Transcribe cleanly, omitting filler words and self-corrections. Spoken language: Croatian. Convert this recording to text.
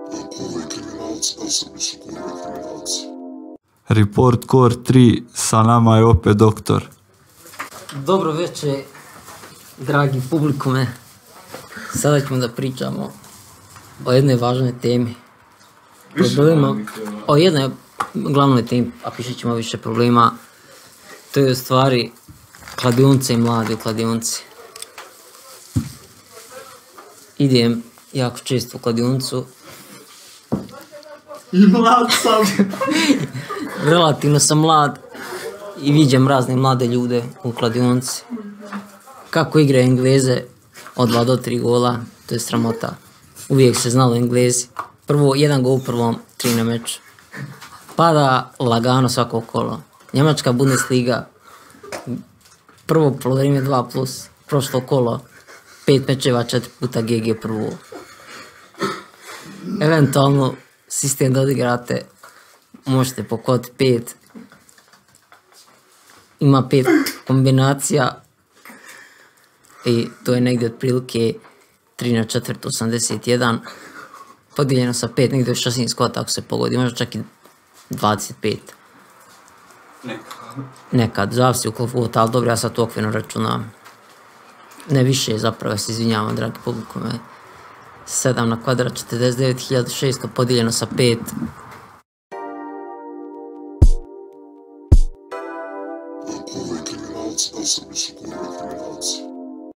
Konvoj kriminalci, da Srbi su konvoj kriminalci. Report Core 3, sa nama je opet doktor. Dobro večer, dragi publikume. Sada ćemo da pričamo o jednoj važnoj temi. O jednoj glavnoj temi, a pišet ćemo više problema. To je u stvari kladionice i mladi u kladionici. Idem jako često u kladionicu. I mlad sam. Relativno sam mlad i viđam razne mlade ljude u kladionici. Kako igraju Engleze od 2 do 3 gola, to je sramota. Uvijek se znalo Englezi. Prvo, 1 gol u prvom, 3 na meču. Pada lagano svako kolo. Njemačka Bundesliga, prvo polovreme 2+, prošlo kolo, 5 mečeva, 4 puta GG prvo. Eventualno, sistem da odigrate, možete pokoditi 5. Ima 5 kombinacija i to je negdje otprilike 3 na 4, 81. Podijeljeno sa 5, negdje u 16 kota ako se pogodi, možda čak i 25. Nekad, zavisi u koliko, ali dobro, ja sad to okvirno računam. Ne više zapravo, ja se izvinjavam, dragi publikume. 7 na kvadrat, 49.600 podijeljeno sa 5,